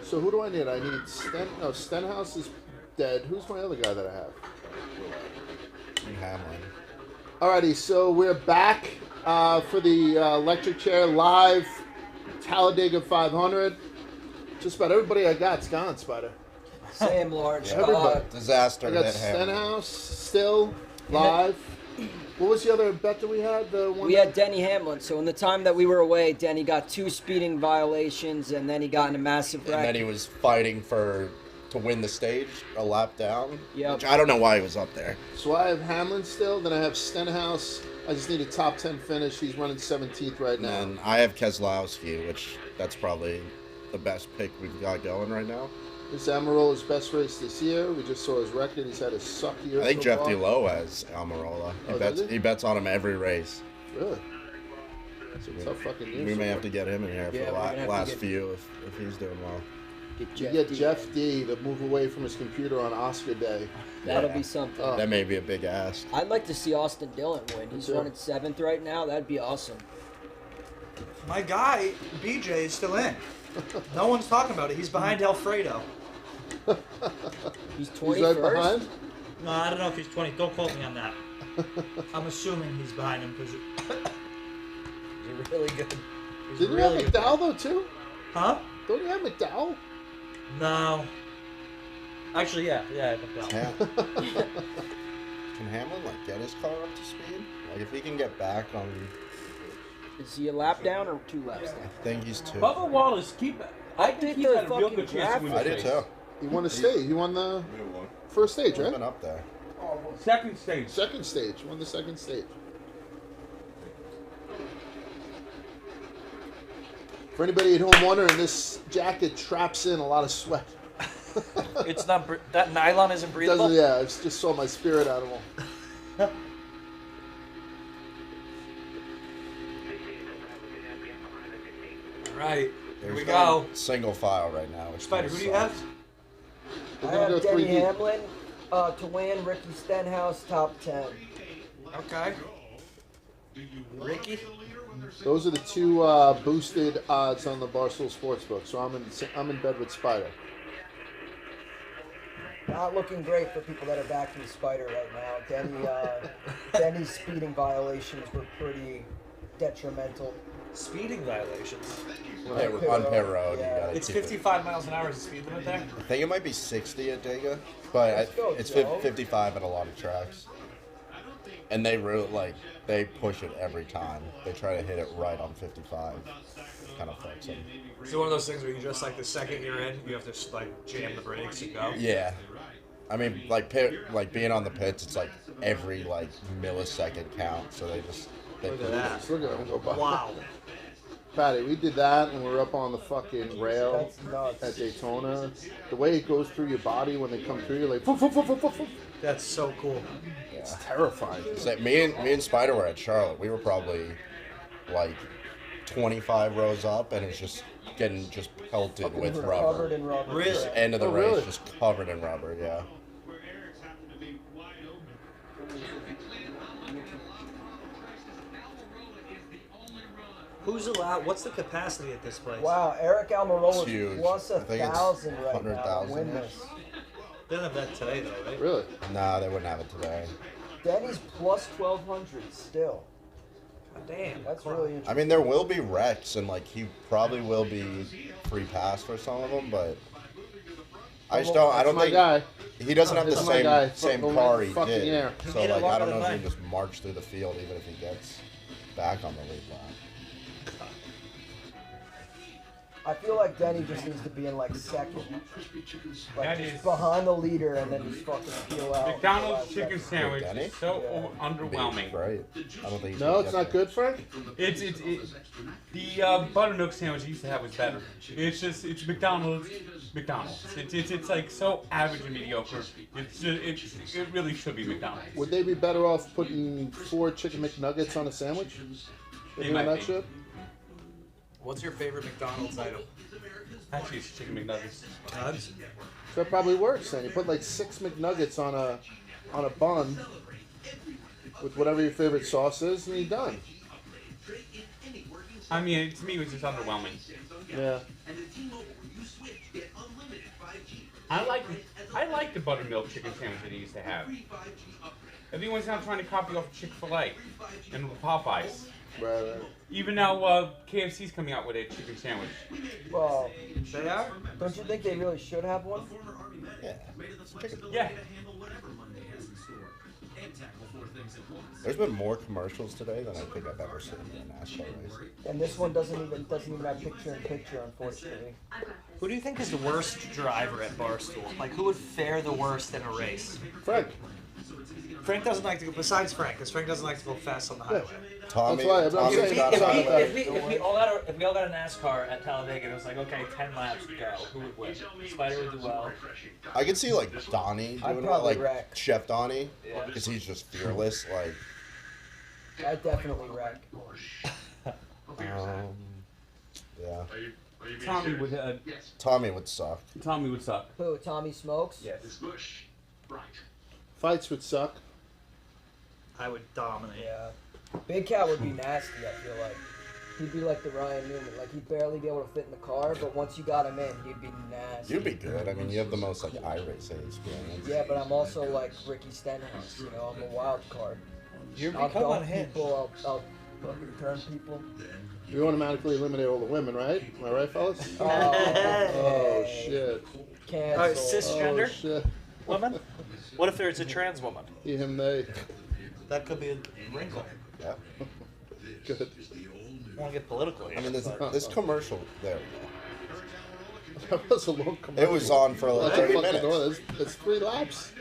So who do I need? I need Stenhouse is dead. Who's my other guy that I have? Hamlin. Alrighty, so we're back for the electric chair live Talladega 500. Just about everybody I got's gone, Spider. Same, Lord. Yeah. Everybody. Disaster. I got that Hamlin. Stenhouse still live. What was the other bet that we had? The one We had Denny Hamlin. So in the time that we were away, Denny got 2 speeding violations, and then he got in a massive wreck. And then he was fighting to win the stage a lap down. Yep. Which I don't know why he was up there. So I have Hamlin still. Then I have Stenhouse. I just need a top 10 finish. He's running 17th right now. And I have Keselowski, which that's probably the best pick we've got going right now. This is Amarola's best race this year. We just saw his record. He's had a suck year. I think so Jeff far. Delow has Almirola. He bets on him every race. Really? That's a tough fucking year. We so may far. have to get him in here Yeah, for we're gonna the have to last get- few if he's doing well. You get Jeff D to move away from his computer on Oscar Day. That'll Yeah. be something. Oh. That may be a big ask. I'd like to see Austin Dillon win. He's too. running 7th right now. That'd be awesome. My guy, BJ, is still in. No one's talking about it. He's behind Alfredo. He's He's 21st. right behind. No, I don't know if he's 20. Don't quote me on that. I'm assuming he's behind him because he's really good. He's Didn't really you have good. McDowell though too? Huh? Don't you have McDowell? No. Actually, yeah, McDowell. Can Hamlin get his car up to speed? If he can get back on, Is he a lap down or 2 laps down? I think he's 2. Bubba Wallace, I think he's they're had a real fucking good chance to win I this did race. too. He won the stage. He won the first stage, He's right? been up there. Second stage. Second stage. Won the second stage. For anybody at home wondering, this jacket traps in a lot of sweat. It's not that nylon isn't breathable. Yeah, I just saw my spirit animal. All right, here There's we go. Single file right now. Which Spider, who do you have? We're I gonna go have Denny 3D. Hamlin to win. Ricky Stenhouse top 10. Okay. Ricky. Those are the 2 boosted odds on the Barstool Sports book. So I'm in bed with Spider. Not looking great for people that are backing Spider right now. Denny's speeding violations were pretty detrimental. Speeding violations. on pit road. Yeah. You gotta It's keep it. 55 miles an hour is the speed limit there. I think it might be 60 at Dega, but Let's go, it's Joe. 55 at a lot of tracks. And they really they push it every time. They try to hit it right on 55. Kind of fucks them. Is it one of those things where you just the second you're in, you have to jam the brakes and go? Yeah. I mean, being on the pits, it's every millisecond count. So they Look at that. Just look at him go by. Wow. Patty, we did that when we were up on the fucking rail That's nuts. at Daytona. The way it goes through your body when they come through, you're like, "Foof, foof, foof, foof, foof, foof." That's so cool. It's terrifying. It's me and Spider were at Charlotte. We were probably 25 rows up, and it's just getting pelted with Covered rubber. in rubber. Really? End of the Oh, race, really? just covered in rubber. Yeah. Who's allowed? What's the capacity at this place? Wow, Eric Almirola It's huge. is plus I think it's 1,000 right now to 100,000 win -ish. this. They don't have that today though, right? Really? Nah, they wouldn't have it today. Denny's plus 1,200 still. God damn. That's really interesting. I mean, there will be wrecks, and he probably will be free pass for some of them, but I just don't. I don't my think guy. he doesn't have the This is my guy. same Fucking car he fucking did. air. So He did it I longer don't know than if he mine. can just march through the field, even if he gets back on the lead lap. I feel like Denny just needs to be in second. That Just is- behind the leader and then just fucking peel out. McDonald's chicken sandwich Denny? is so Yeah. underwhelming. Great. I don't think. he's No, gonna it's get not there. good, Frank. The buttermilk sandwich I used to have was better. It's McDonald's. It's so average and mediocre. It really should be McDonald's. Would they be better off putting 4 chicken McNuggets on a sandwich? They Doing might that be. shit? What's your favorite McDonald's item? Actually, it's chicken McNuggets. Nugs? So that probably works then. You put 6 McNuggets on a bun with whatever your favorite sauce is, and you're done. I mean, to me, it was just underwhelming. Yeah. I like the buttermilk chicken sandwich that he used to have. Everyone's now trying to copy off Chick-fil-A and Popeyes. Right. Even now, KFC's coming out with a chicken sandwich. Well, They are? don't you think they really should have one? Yeah. Yeah. There's been more commercials today than I think I've ever seen in a NASCAR race. And this one doesn't even have picture-in-picture, unfortunately. Who do you think is the worst driver at Barstool? Like, who would fare the worst in a race? Frank. Frank doesn't like to go, besides Frank, because Frank doesn't like to go fast on the highway. Tommy, That's why I'm Tommy's saying- got if a he- highway. If we all got a NASCAR at Talladega and it was like, okay, 10 laps to go, who would win? Spider would do well. I could see like Donnie I'd doing it, probably like wreck. Chef Donnie, Yeah. because he's just fearless. Like, I definitely wreck. yeah, Tommy would suck. Tommy would suck. Who? Tommy Smokes? Yes. Fights would suck. I would dominate. Yeah. Big Cat would be nasty, I feel like. He'd be like the Ryan Newman. Like, he'd barely be able to fit in the car, but once you got him in, he'd be nasty. You'd be good. I mean, you have the most like iRacing experience. Yeah, but I'm also like Ricky Stenhouse. You know, I'm a wild card. You're I'll become dunk unhinged. people. I'll fucking turn people. You automatically eliminate all the women, right? Am I right, fellas? Oh, Shit. Cancel. Alright, cisgender Oh, shit. woman? What if there's a trans woman? He, him, they. That could be a wrinkle. Yeah. Good. I want to get political here. I mean, this commercial. There we go. That was a long commercial. It was on for like That's a 30 fucking minutes. door. That's 3 laps.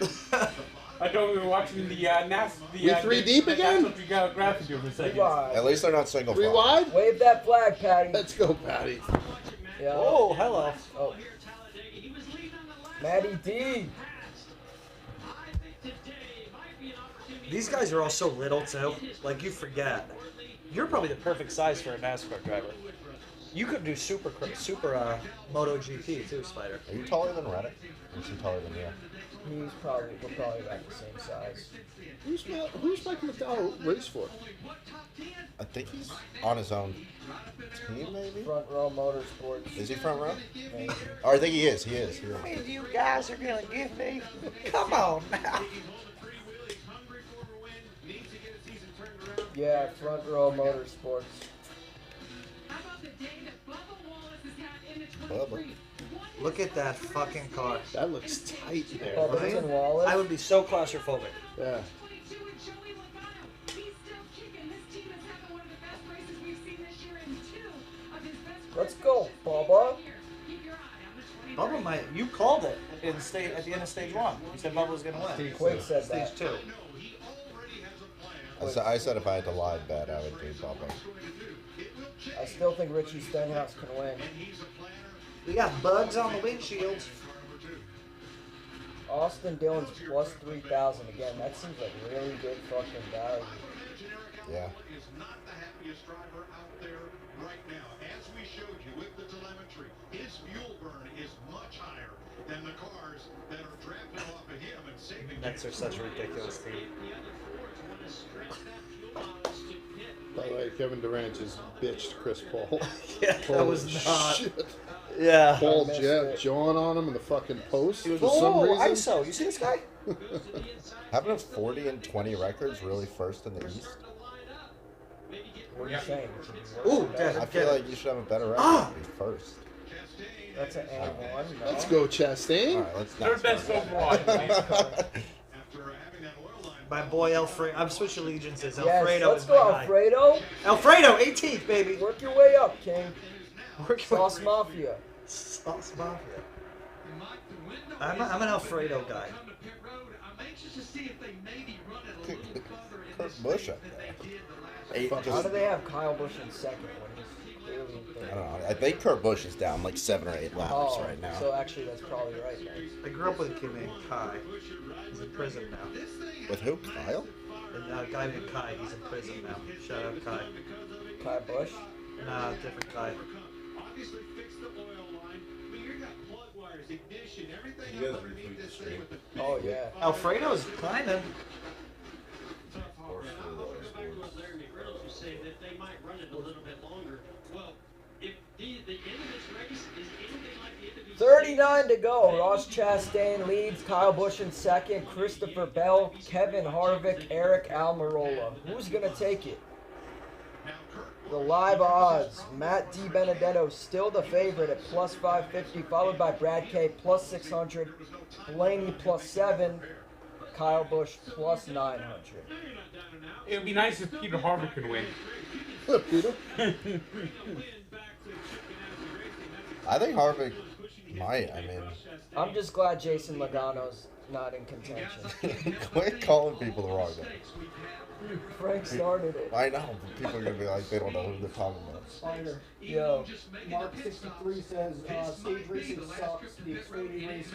I thought we were watching the We three deep again? National Geographic here for a second. Rewind. At least they're not single 3 file. wide? Wave that flag, Patty. Let's go, Patty. Yeah. Oh, hello. Oh. Matty D. These guys are all so little, too. Like, you forget. You're probably the perfect size for a NASCAR driver. You could do super MotoGP, too, Spider. Are you taller than Reddick? Or is he taller than you? We're probably about the same size. Who's Mike McDowell race for? I think he's on his own team, maybe? Front Row Motorsports. Is he front row? Maybe. Oh, I think he is. He is. You guys are going to give me? Come on now. Yeah, Front Row Motorsports. Bubba. Look at that fucking car. That looks tight there. Bubba Right? and Wallace. I would be so claustrophobic. Yeah. Let's go, Bubba. Bubba you called it at the end of stage 1. You said Bubba was going to win. Quake said Stage that. 2. I said if I had to lie bet, I would do Bubba. I still think Richie Stenhouse can win. We got bugs on the windshields. Austin Dillon's plus 3,000 again. That seems like really good fucking value. Yeah. Nets are such a ridiculous team. By the way, Kevin Durant just bitched Chris Paul. Yeah, that was Holy not. shit. Yeah. Paul I missed Jet it. jawing on him in the fucking post for some Oh, reason. ISO. You see this guy? Having a 40 and 20 records really first in the East? What are you saying? Ooh, I feel like you should have a better record Ah! to be first. That's an and one. No. Let's go, Chastain. All right, let's Third not best start. overall. My boy Alfredo. I'm switching allegiances. Yes, Alfredo let's is go, my guy. Alfredo. Alfredo, 18th, baby. Work your way up, King. Work your Sauce Mafia. Sauce Mafia. I'm an Alfredo guy. Kurt Busch up there. How Just, do they have Kyle Busch in second when he's clearly in third? I don't know. I think Kurt Busch is down like 7 or 8 laps Oh, right now. so actually that's probably right, guys. I grew up with a kid named Kai. He's in prison now. With who? Kyle? And a guy named Kai. He's in prison now. Shout out Kai. Kyle Busch. Nah, different Kai. Oh yeah. Alfredo's climbing. 3:39 to go. Ross Chastain leads. Kyle Busch in second. Christopher Bell, Kevin Harvick, Eric Almirola. Who's going to take it? The live odds. Matt DiBenedetto still the favorite at plus 550, followed by Brad K plus 600, Blaney plus 7, Kyle Busch plus 900. It would be nice if Peter Harvick could win. Peter? I think Harvick might. I mean, I'm just glad Jason Logano's not in contention. quit calling people the wrong name. Frank started it. I know, but people are gonna be like, they don't know who they're talking about. Spider. Yo. Mark 63 says stage racing sucks. The Xfinity race,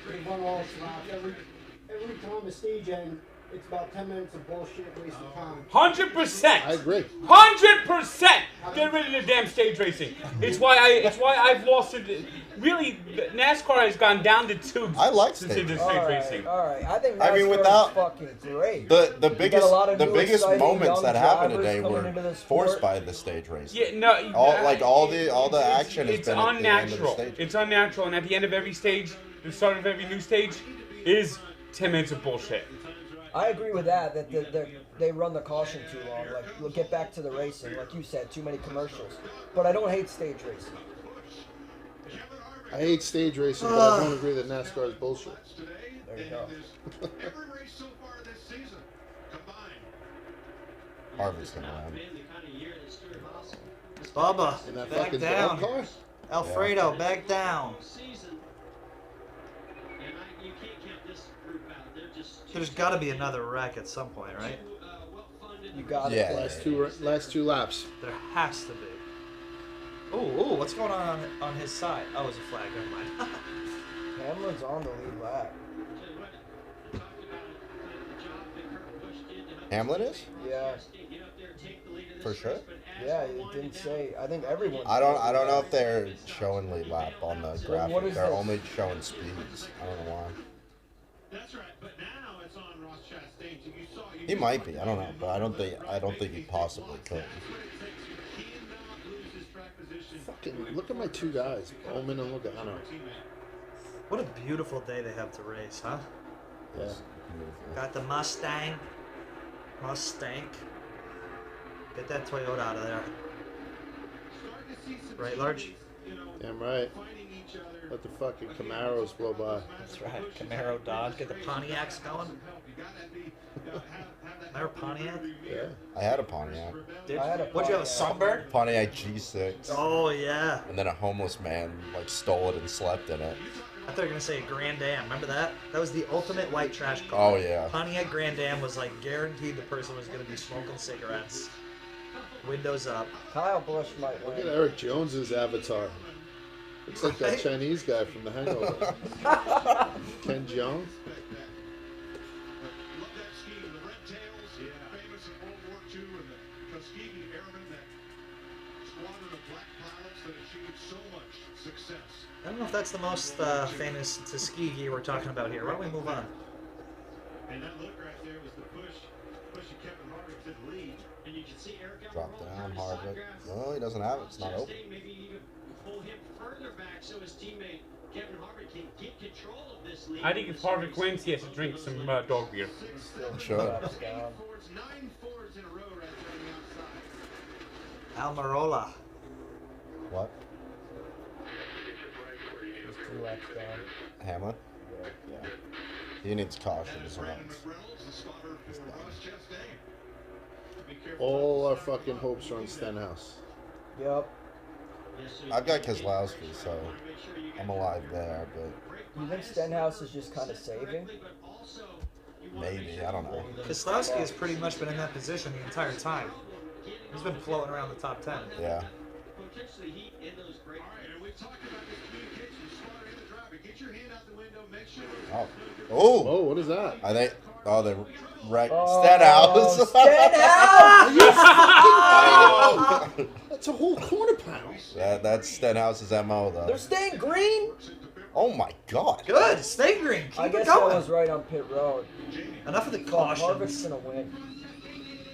they run all its laps. Every time the stage ends, it's about 10 minutes of bullshit, waste of time. 100%. I agree. 100%. Get rid of the damn stage racing. It's why I've lost it. Really, NASCAR has gone down to tubes. I like since stage it did racing. stage racing. All right. I think I mean, NASCAR without- is fucking great. The got a lot of new biggest exciting moments young that happened drivers today coming into were the forced sport. by the stage racing. Yeah, no. All the action has It's been at the end of the unnatural. stage. It's unnatural, and at the end of every stage, the start of every new stage, is 10 minutes of bullshit. I agree with that. They run the caution too long. Like, we'll get back to the racing, like you said, too many commercials. But I don't hate stage racing. I hate stage racing, but I don't agree that NASCAR is bullshit. There you go. Harvick's gonna win. Bubba, In that back fucking down. dog car? Alfredo, back down. There's got to be another wreck at some point, right? You got it. Yeah. Last two laps. There has to be. Ooh, what's going on his side? Oh, it's a flag. Never mind. Hamlin's on the lead lap. Hamlin is? Yeah. For sure. Yeah, it didn't say. I think everyone. I don't know if they're showing lead lap on the graphic. what is They're this? only showing speeds. I don't know why. He might be. I don't know, but I don't think he possibly could. Fucking look at my two guys, Bowman and Logano. What a beautiful day they have to race, huh? Yeah. Beautiful. Got the Mustang. Get that Toyota out of there. Right, Large? Damn right. Let the fucking Camaros blow by. That's right. Camaro, Dodge. Get the Pontiacs going. Remember Pontiac? Yeah. I had a Pontiac. I had a What'd you have, a Pontiac. Sunbird? Pontiac G6. Oh, yeah. And then a homeless man like stole it and slept in it. I thought you were going to say a Grand Am. Remember that? That was the ultimate white trash car. Oh yeah. Pontiac Grand Am was like guaranteed the person was going to be smoking cigarettes. Windows up. Kyle Busch might Look at win. Eric Jones's avatar. Looks like that Right? Chinese guy from The Hangover. Ken Jeong. I don't know if that's the most famous Tuskegee we're talking about here. Why don't we move on? And that look right there was the push of Kevin Harvick to the lead. And you can see Eric Drop down, Harvick. No, he doesn't have it. It's not open. Maybe even pull him further back so his teammate Kevin Harvick can get control of this lead. I think if Harvick wins, he has to drink some dog beer. Still Sure. laps down. 9 Fords in a row right there on the outside. Almirola. What? There's 2 laps down. Hamlin? Yeah. He needs caution as well. Reynolds, the spotter for Ross Chastain. Be careful. All our fucking hopes are on Stenhouse. Yep. I've got Keselowski, so I'm alive there, but You think Stenhouse is just kind of saving? maybe, I don't know. Keselowski has pretty much been in that position the entire time. He's been floating around the top 10. Yeah. Potentially heat in those break. All right, and we've talked about this communication. Spotter in the driver. Get your hand out the window. Make sure. Oh. Oh! Oh, what is that? I think. Oh, they wrecked Oh, Stenhouse. Stenhouse! That's a whole corner panel. That's Stenhouse's MO, though. They're staying green? Oh my god. Good. Stay green. Keep I it guess I going. was right on pit road. Enough of the Oh, Harvick's cautions. gonna win.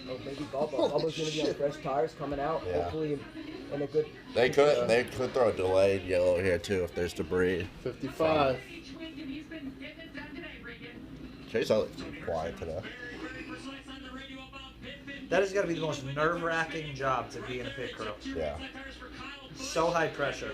Oh, maybe Bubba. Holy Bubba's gonna be on shit. fresh tires coming out. Yeah. Hopefully And a good. They could throw a delayed yellow here too if there's debris. 55. Chase Elliott's quiet today. That has got to be the most nerve-wracking job to be in a pit crew. Yeah. So high pressure.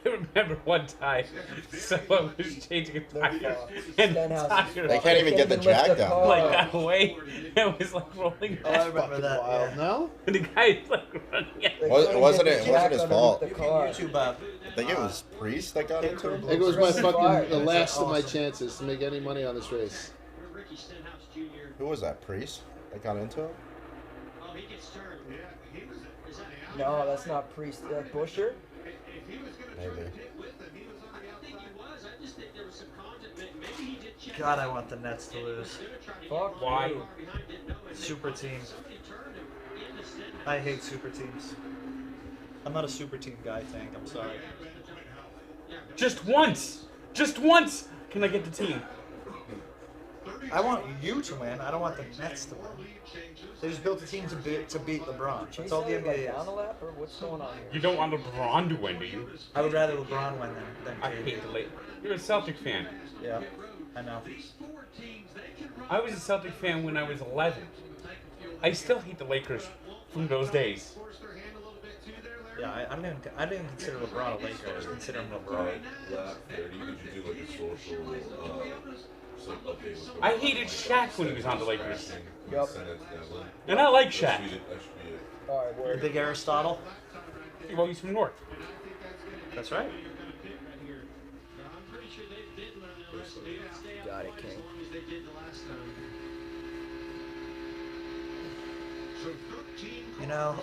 I remember one time someone was changing a tire and the tire They can't even get the jack down. like got away and was like rolling Oh, I back. remember that. Wild. Yeah. No? And the guy's like running out. They Was- couldn't wasn't get it- the wasn't jack his underneath fault. the You car. can YouTube up. I think it was Priest that got into it. It was my Fire. fucking the That's last of my awesome. chances to make any money on this race. Ricky Stenhouse Jr. Who was that? Priest that got into it? Oh, he gets turned. Yeah, he was. Is that No, that's not Priest. Busher. If he was going to Maybe. turn pit with him, he was on the outside. I think he was. I just think there was some content. Maybe he did check. God, I want the Nets to lose. Fuck Why? you. Super team. I hate super teams. I'm not a super team guy, Tank. I'm sorry. Just once! Just once can I get the team. I want you to win. I don't want the Nets to win. They just built a team to beat LeBron. Chase That's all the Elliott NBA down a is. lap, or what's going on here? You don't want LeBron to win, do you? I would rather LeBron win than I KD. hate the Lakers. You're a Celtic fan. Yeah, I know. I was a Celtic fan when I was 11. I still hate the Lakers from those days. Yeah, I didn't consider LeBron a Laker. I was considering LeBron. Lap 30, did you do like a social some update with I hated Shaq when he was on the Lakers. Yup. Send that to that link. And I like That Shaq. should be it. All right, The word. big Aristotle. Well, he's from North. That's right. Got it, King. You know,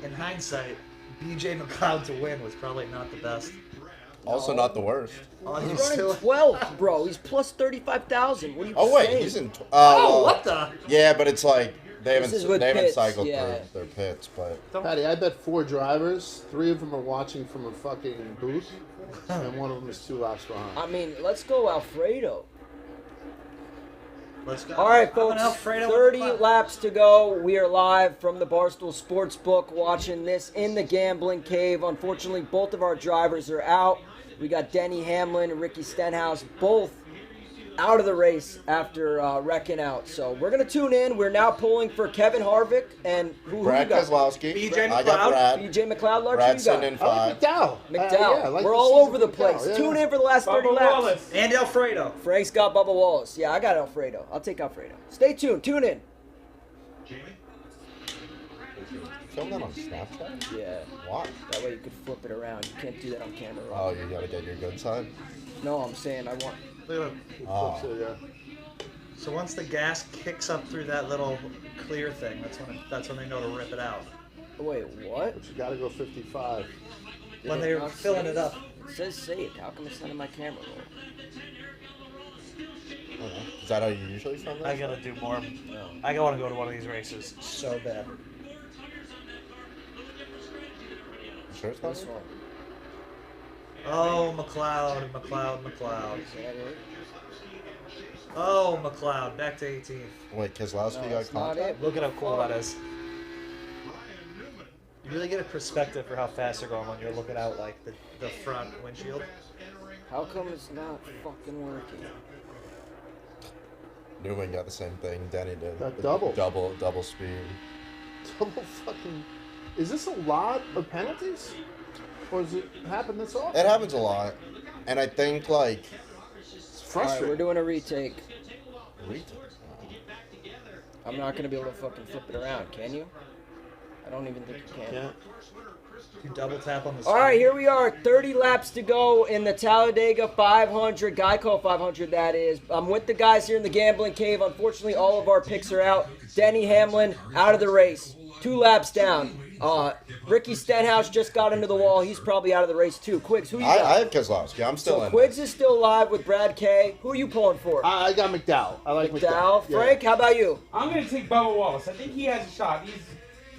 in hindsight, BJ McLeod to win was probably not the best. Also not the worst. Oh, He's he's running still. 12th, bro. He's plus 35,000. What are you Oh wait, saying? he's in. Oh, what the? Yeah, but it's like they This is haven't with they haven't pits, cycled yeah. through their pits, but Patty, I bet 4 drivers. 3 of them are watching from a fucking booth, and one of them is 2 laps behind. I mean, let's go Alfredo. Let's go. All right, I'm an folks. Alfredo 30 McLeod. laps to go. We are live from the Barstool Sports book watching this in the gambling cave. Unfortunately, both of our drivers are out. We got Denny Hamlin and Ricky Stenhouse both out of the race after wrecking out. So we're going to tune in. We're now pulling for Kevin Harvick and who Brad you got? Keselowski. BJ I got McLeod. Brad. BJ McLeod, Larcher, Brad you sitting got? in I like 5. McDowell. McDowell. Yeah, I like We're the all season over the McDowell, place. yeah. Tune in for the last 30 Bubba laps. Wallace. And Alfredo. Frank's got Bubba Wallace. Yeah, I got Alfredo. I'll take Alfredo. Stay tuned. Tune in. Film that on Snapchat? Yeah. Why? That way you could flip it around. You can't do that on camera. Oh, you gotta get your good side. No, I'm saying I want. Look at him. Oh. So, yeah. So once the gas kicks up through that little clear thing, that's when they know to rip it out. Wait, what? But you gotta go 55. When they're Not filling say it up. It says saved. How come it's not in my camera roll? I don't know. Is that how you usually film that? I gotta do more. No. I want to go to one of these races so bad. You sure it's not? This one. Oh, McLeod. Is that it? Oh, McLeod. Back to 18th. Wait, Keselowski No, got it's not contact? it. Look at how cool that is. You really get a perspective for how fast they're going when you're looking out like the front windshield. How come it's not fucking working? Newman got the same thing. Denny did. Got The double. Double speed. Double fucking. Is this a lot of penalties? Or does it happen this often? It happens a lot. And I think, like, It's All right, we're frustrating. doing a retake. retake. I'm not gonna be able to fucking flip it around. Can you? I don't even think you can. Yeah. You double tap on the All right, here we are. 30 laps to go in the Talladega 500, Geico 500, that is. I'm with the guys here in the gambling cave. Unfortunately, all of our picks are out. Denny Hamlin out of the race. 2 laps down. Ricky Stenhouse just got into the wall. He's probably out of the race too. Quiggs, who you got? I have Keselowski. I'm still So in. Quiggs is still alive with Brad K. Who are you pulling for? I got McDowell. I like McDowell. McDowell. Yeah. Frank, how about you? I'm gonna take Bubba Wallace. I think he has a shot.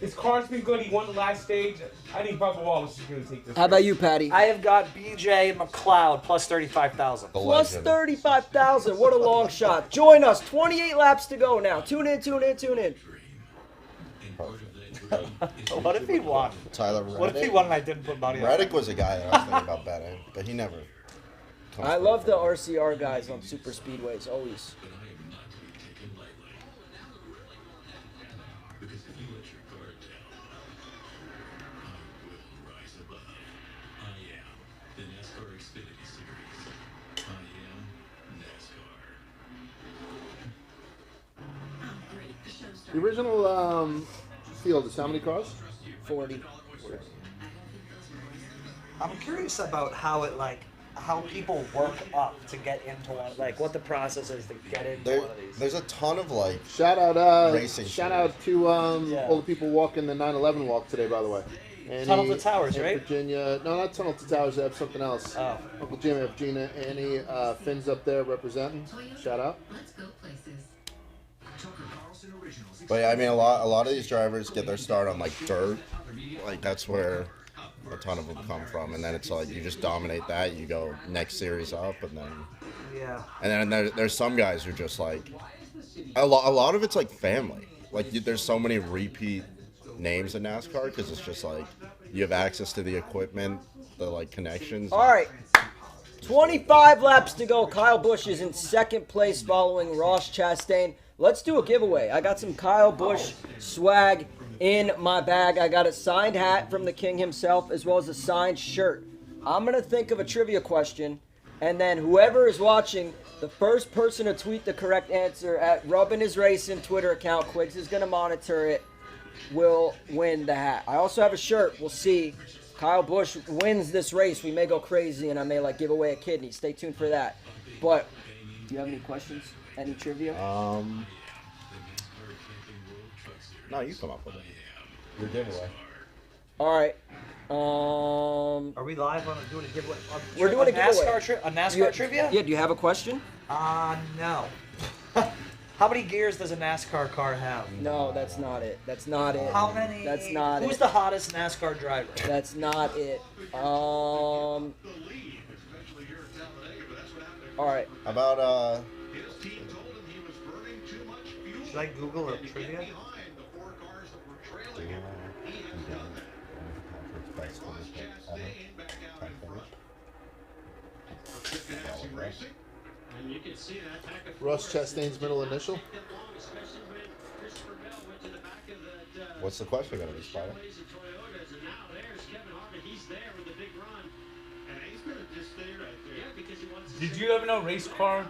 His car's been good. He won the last stage. I think Bubba Wallace is gonna take this. How about you, Patty? I have got BJ McLeod plus 35,000. The Plus legend. 35,000. What a long shot. Join us. 28 laps to go now. Tune in, tune in, tune in. Perfect. What if he won? Tyler What if he Reddick. won and I didn't put money on Reddick it? was a guy that I was thinking about betting, but he never. comes I through love for the me. RCR guys on super speedways, always. The original field is how many cars? 40. I'm curious about how people work up to get into one, like what the process is to get into There, one of these. there's a ton of like. Shout out, Racing shout series. out to Yeah. all the people walking the 9/11 walk today, by the way. Annie, Tunnel to Towers, in right? Virginia. No, not Tunnel to Towers. They have something else. Oh. Uncle Jimmy, have Gina, Annie, Finn's up there representing. Shout out. Let's go places. But yeah, I mean, a lot of these drivers get their start on like dirt. Like that's where a ton of them come from, and then it's like you just dominate that. You go next series up, and then there's some guys who just like a lot of it's like family. Like there's so many repeat names in NASCAR because it's just like you have access to the equipment, the like connections. All right. 25 laps to go. Kyle Busch is in second place following Ross Chastain. Let's do a giveaway. I got some Kyle Busch swag in my bag. I got a signed hat from the king himself as well as a signed shirt. I'm going to think of a trivia question, and then whoever is watching, the first person to tweet the correct answer at Rubbin' His Racing Twitter account, Quiggs is going to monitor it, will win the hat. I also have a shirt. We'll see. Kyle Busch wins this race. We may go crazy, and I may give away a kidney. Stay tuned for that. But do you have any questions? Any trivia? No, you come up with it. Your giveaway. All right. Are we live on doing a giveaway? We're doing a giveaway. A NASCAR trivia? Yeah. Do you have a question? No. How many gears does a NASCAR car have? No, that's not it. That's not it. How many? That's not Who's it. the hottest NASCAR driver? That's not it. All right. How about Should I Google a trivia? Ross Chastain's middle initial. What's the question gonna be, Spider? Did you ever know race car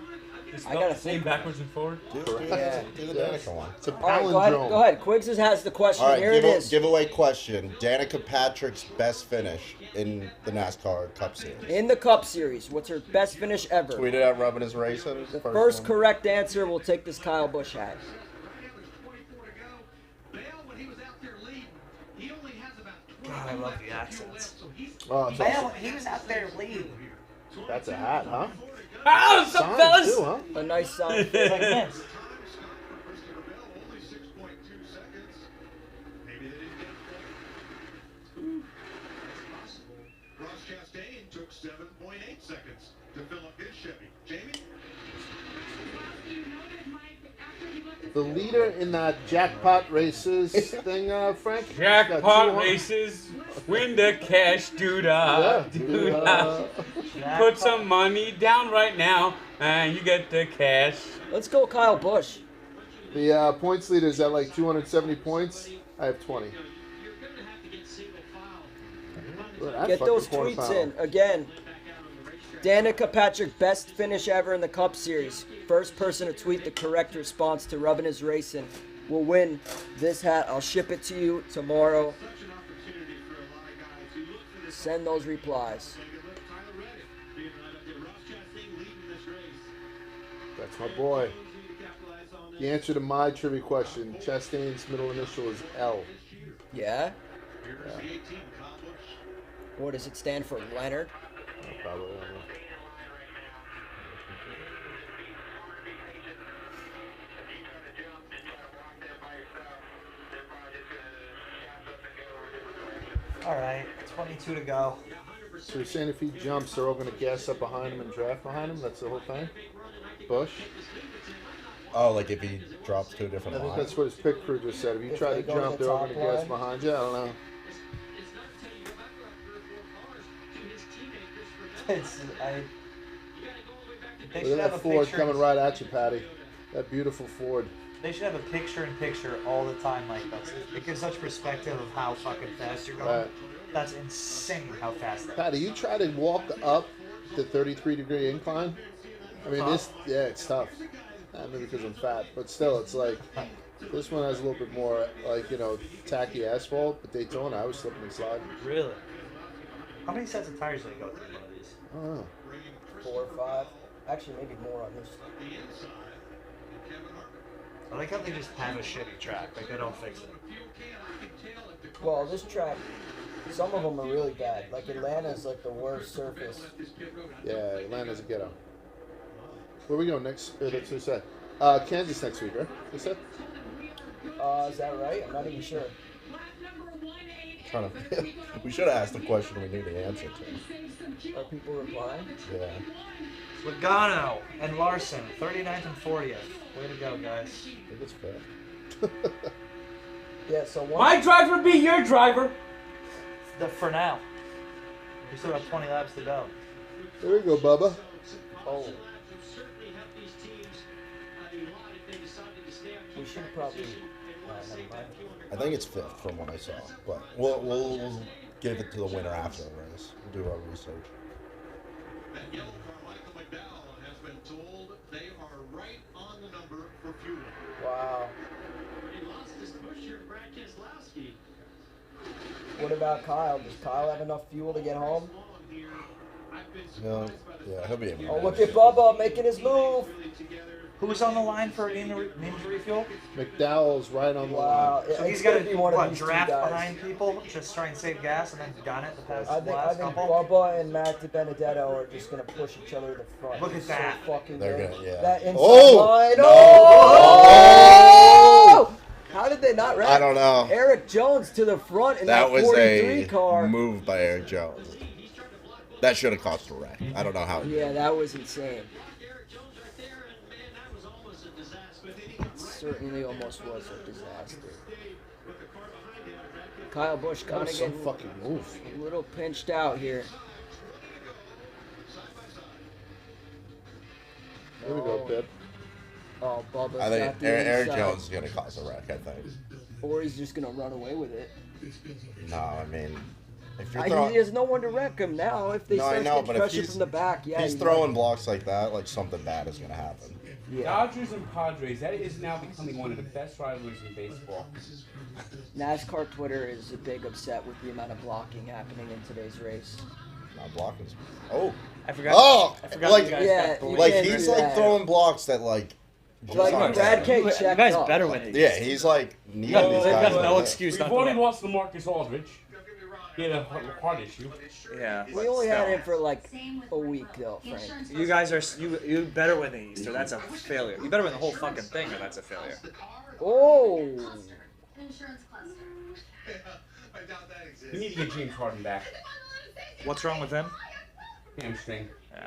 is I spelled gotta the same think. backwards and forward? Do Yeah. the Danica one. It's a All right. Go ahead. palindrome. Go ahead. Quiggs has the question. All right, Here it is. giveaway question. Danica Patrick's best finish in the NASCAR Cup Series. In the Cup Series, what's her best finish ever? Tweeted at Rubbin' His Racing. The first one. correct answer will take this Kyle Busch hat. God, I love the accents. Oh, it's awesome. He was out there leading. That's a hat, huh? Oh, what's up, Signed fellas? too, huh? A nice sign. Like this. Ross Chastain took 7.8 seconds to fill up his Chevy. Jamie? The leader in that jackpot races thing, Frank. Got Jackpot 200 races, win the cash, Yeah, doo-dah, dude, doo-dah. Put some money down right now, and you get the cash. Let's go, Kyle Busch. the points leader is at like 270 points. I have 20. Look, I Get fucking those quarter tweets pound. in. Again, Danica Patrick, best finish ever in the Cup Series. First person to tweet the correct response to Rubbin' His Racing will win this hat. I'll ship it to you tomorrow. Send those replies. That's my boy. The answer to my trivia question, Chastain's middle initial is L. Yeah? What does it stand for? Leonard? Probably. I don't know. All right, 22 to go. So you're saying if he jumps, they're all going to gas up behind him and draft behind him? That's the whole thing? Bush? Oh, like if he drops to a different I think line. that's what his pit crew just said. If you If try they to go to jump, the they're all top going to guess line. behind you. I don't know. It's, I, they Look should at have that a Ford picture. coming right at you, Patty. That beautiful Ford. They should have a picture-in-picture all the time like this. It gives such perspective of how fucking fast you're going. Right. That's insane how fast that is. Patty, you try to walk up the 33-degree incline. I mean, it's tough. Maybe because I'm fat, but still, it's like this one has a little bit more, like, tacky asphalt. But Daytona, I was slipping and sliding. Really? How many sets of tires do they go through one of these? I don't know. 4 or 5. Actually, maybe more on this. I like how they just have a shitty track. Like, they don't fix it. Well, this track, some of them are really bad. Like Atlanta's like the worst surface. Yeah, Atlanta's a ghetto. Where we go next? That's what I said. Kansas next week, right? You said? Is that right? I'm not even sure. We should have asked the question we knew the answer to. Are people replying? Yeah. Logano and Larson, 39th and 40th. Way to go, guys. I think it's fair. Yeah, so one. My driver be your driver. For now. We still have 20 laps to go. There we go, Bubba. Oh. We should probably. Never mind. I think it's 5th from what I saw, but we'll give it to the winner after the race. We'll do our research. That yellow car, Michael McDowell, has been told they are right on the number for fuel. Wow. He lost his push here, Brad Keselowski. What about Kyle? Does Kyle have enough fuel to get home? No, yeah, he'll be able to. Oh, look at Bubba making his move. Who's on the line for ninja refuel? McDowell's right on the Wow. line. So It's he's got gonna to be one of what, these two draft guys. behind people, just try and save gas, and then gun it the past I think last couple. Bubba and Matt DiBenedetto are just gonna push each other to the front. Look at It's that. So fucking They're good. gonna, yeah. That inside Oh! line. No! Oh! How did they not wreck? I don't know. Eric Jones to the front in That that was 43 a car. move by Eric Jones. That should have cost a wreck. I don't know how. Yeah, that was insane. Eric Jones right there, and man, that was almost a disaster. It certainly almost was a disaster. Kyle Busch That kind was of some getting fucking move. a little pinched out here. Here we go, Pip. Oh, Bubba's I think got the Eric inside. Jones is gonna cause a wreck. I think. Or he's just gonna run away with it. No, I mean, if you're He throwing, has no one to wreck him now. If they No, I start know, getting but if pressure he's- from the back, yeah, he's he throwing might. blocks like that, like something bad is gonna happen. Yeah. Dodgers and Padres, that is now becoming one of the best rivalries in baseball. NASCAR Twitter is a big upset with the amount of blocking happening in today's race. Not blocking. Oh, I forgot. oh, I forgot like, you guys Yeah, got the you lead. like can't he's do like that. throwing blocks that like. just Like aren't Brad there. K checked guys off. better win it. Yeah, he's like needing Well, these they've guys. got like no that. excuse We've not to already win. lost to Marcus Aldridge. He had a heart issue. Yeah. We only had him for like a week though, Frank. You guys are you better win the East, or that's a failure. You better win the whole fucking thing, or that's a failure. Oh, Insurance cluster. I doubt that exists. We need to get James Harden back. What's wrong with him? Hamstring. Yeah.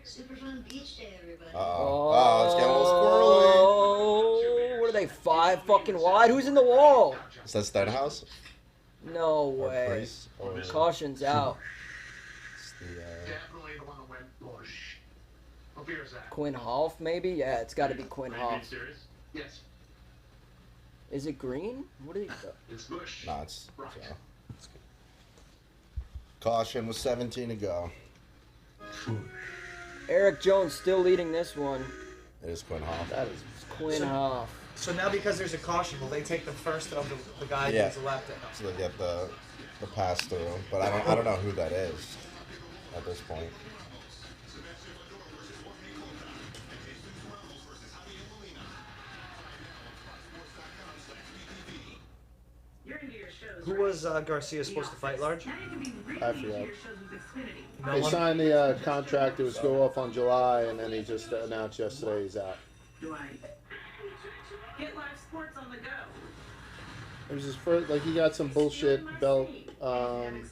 Super fun beach day, everybody. Oh, it's getting a little squirrely. Oh, what are they, 5 fucking wide? Who's in the wall? Is that Stenhouse? No Or way. Priest? Or Caution's out. it's the, Definitely the one that went Bush. What beer is that? Quinn Hoff, maybe? Yeah, it's got to be Quinn Are you being Hoff. serious? Yes, Is it green? What is it? it's Bush. no, it's caution with 17 to go. Eric Jones still leading this one. It is Quinn Hoff. That is. Quinn Hoff. So now because there's a caution, will they take the first of the guy Yeah. who's left? So they get the pass through, but I don't know who that is at this point. Who was Garcia supposed to fight large? I forgot. No They one? signed the contract. It was go off on July, and then he just announced yesterday he's out. Get live sports on the go. It was his first. Like he got some bullshit belt. It's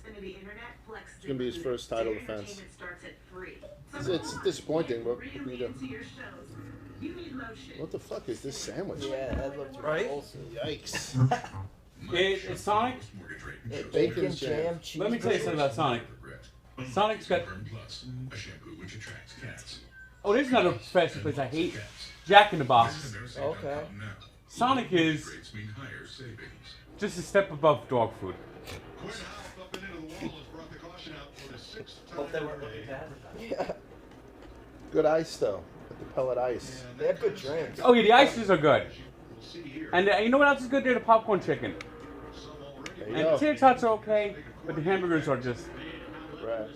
gonna be his first title defense. It's disappointing, but what can you do? What the fuck is this sandwich? Yeah, that looks Right? repulsive. Yikes. It's Sonic. Bacon, jam, cheese. Let me tell you something about Sonic. Sonic's got. Oh, there's another special place I hate. Jack in the Box. Okay. Sonic is just a step above dog food. Hope they weren't looking bad. Yeah. Good ice though. With the pellet ice. They have good drinks. Oh yeah, the ices are good. And you know what else is good? They're the popcorn chicken. There you And go. tater tots are okay, but the hamburgers are just Right.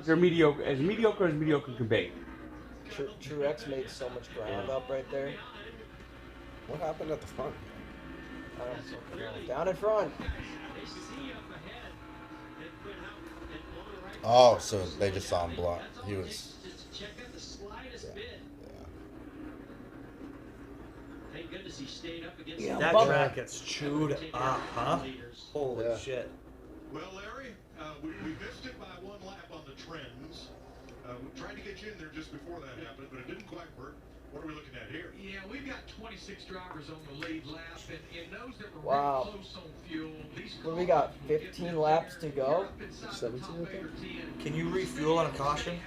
they're mediocre as mediocre can be. Truex made so much ground up right there. What happened at the front? I don't know. Down in front. Oh, so they just saw him block. He was. Yeah. That Bump. track gets chewed up, huh? Holy Yeah. shit. Well, Larry, we missed it by one lap on the trends. We tried to get you in there just before that happened, but it didn't quite work. What are we looking at here? Yeah, we've got 26 drivers on the lead lap, and those that were Wow. really close on fuel. These What do we got? 15 laps to go? 17, I think. Can you refuel on a caution?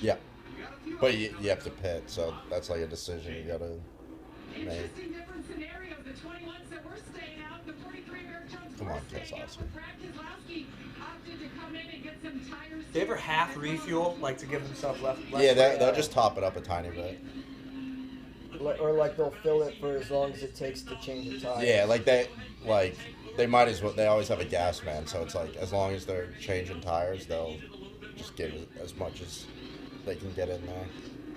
Yeah. But you have to pit, so that's like a decision you gotta make. Interesting different scenarios. The 21s that were staying out, the 43 Americans Come were on, staying out. Keselowski. But Brad Keselowski opted to come in and get some tires. They ever half refuel, like to give themselves left? Yeah, they'll just top it up a tiny bit. Or like they'll fill it for as long as it takes to change the tire. Yeah, they might as well. They always have a gas man, so it's like as long as they're changing tires, they'll just give it as much as they can get in there.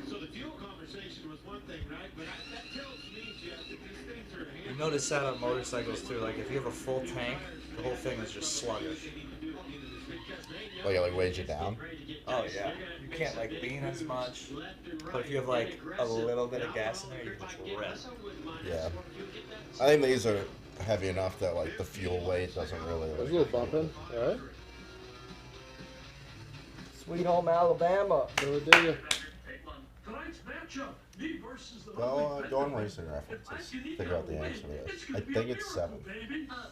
So the fuel conversation was one thing, right? But that tells me, Jeff, that these things are You notice that on motorcycles too. Like if you have a full tank, the whole thing is just sluggish. Like it weighs you down. Oh yeah, you can't like lean as much. But if you have like a little bit of gas in there, you just rip. Yeah. I think these are heavy enough that like the fuel weight doesn't really. There's a little bumping. All right. Sweet home Alabama. Talladega. Tonight's matchup, me versus the Go on racing references. Figure out the answer to this. I think it's 7.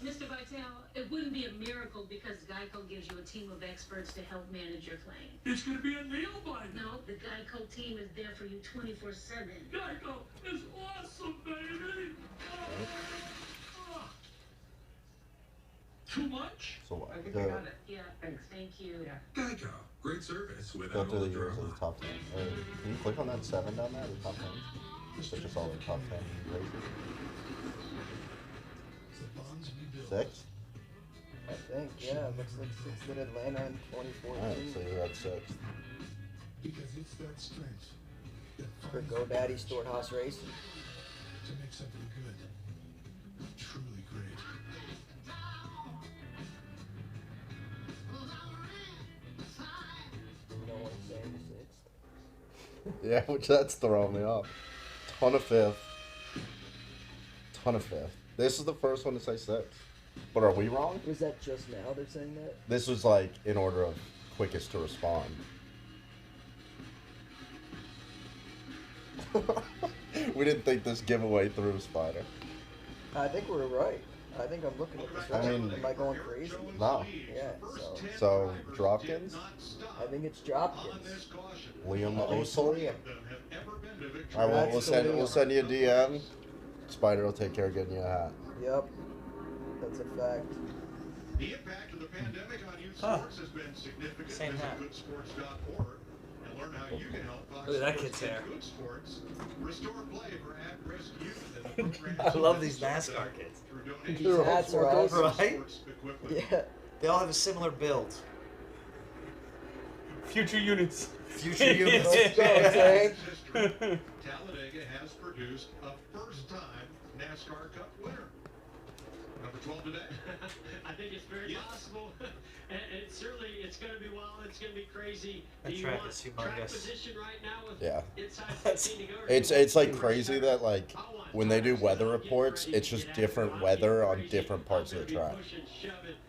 Mr. Vitale, it wouldn't be a miracle because Geico gives you a team of experts to help manage your claim. It's going to be a nail-biter. No, the Geico team is there for you 24/7. Geico is awesome, baby. Too much? So what? Yeah, thank you. Geico. Great service Go without through all the the years drama. of the top 10. Can you click on that 7 down there? The top 10. So just all the top 10 races. 6. I think, yeah. It looks like 6th in Atlanta in Alright, 2014. so you're at 6. Because it's that strength that For GoDaddy Storehouse Racing. to make something good, truly great. No one's saying 6th. Yeah, which that's throwing me off. Ton of 5th. Ton of 5th. This is the first one to say 6th. But are we wrong? Was that just now they're saying that? This was like in order of quickest to respond. We didn't think this giveaway through, Spider. I think we're right. I think I'm looking at this I right. mean- Am I going crazy? No. Yeah, So, Dropkins, I think it's Dropkins. Liam I think it's Osel. Liam. Alright, well, That's we'll Liam. send you a DM. Spider will take care of getting you a hat. Yep. That's a fact. The impact of the pandemic on youth sports has been significant. Same Visit hat. goodsports.org and learn how you can help Fox Look at that Sports kid's and hair. Good Sports restore play for at-risk youth and the programs I love that these support NASCAR them kids. through These donations hats to are awesome. Right? sports equipment. Yeah. They all have a similar build. Future units. Future units. Let's go, Tank. Talladega has produced a first-time NASCAR Cup winner. Number 12 today. I think it's very possible. And it's going to be wild. It's going to be crazy. That Do you track want is track humongous. position right now with Yeah. inside 15 to go? or do you It's like crazy that like when they do weather reports, it's just different weather on different parts of the track.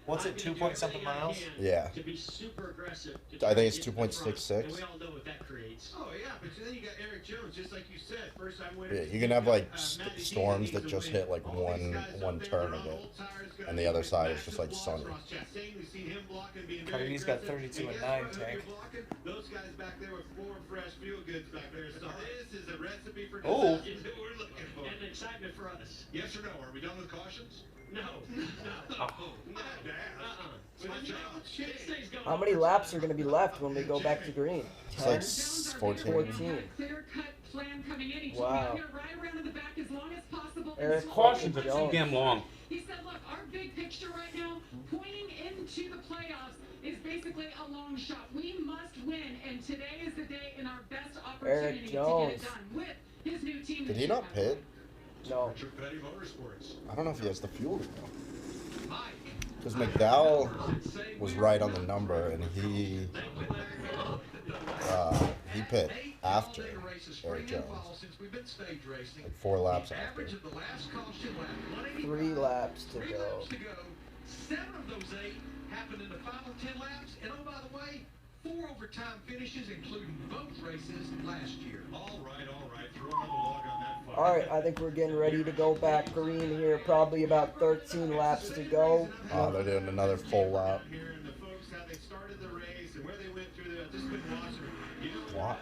What's it, 2-point-something miles? Yeah. I think it's 2.66. We all know what that creates. Oh yeah, but then you got Eric Jones, just like you said, first time winner. Yeah, you can have like storms that just hit like one turn of it, and the other side is just like sunny. Coyote's got 32 and 9, Tank. Those guys back there with 4 fresh feel goods back there. So this is a recipe for Oh. disaster that we're looking for. And excitement for us. Yes or no? Are we done with cautions? No. How many laps are going to be left when we go back to green? It's 10? like 14. 14. Wow. Eric Cautions are too Jones. damn long. He said, look, our big picture right now, pointing into the playoffs, is basically a long shot. We must win, and today is the day and our best opportunity to get Jones. it done with his new team. Did he not pit? No. I don't know if he has the fuel to go. Because McDowell was right on the number, and he pit after Eric Jones. Like 4 laps after. 3 laps to go. 7 of those 8 happened in the final 10 laps, and oh, by the way, 4 overtime finishes, including both races last year. All right. Throw another log on that fire. All right, I think we're getting ready to go back green here. Probably about 13 laps to go. Oh, they're doing another full lap. Here and the folks, how they started the race and where they went through the, just been watching. You know What?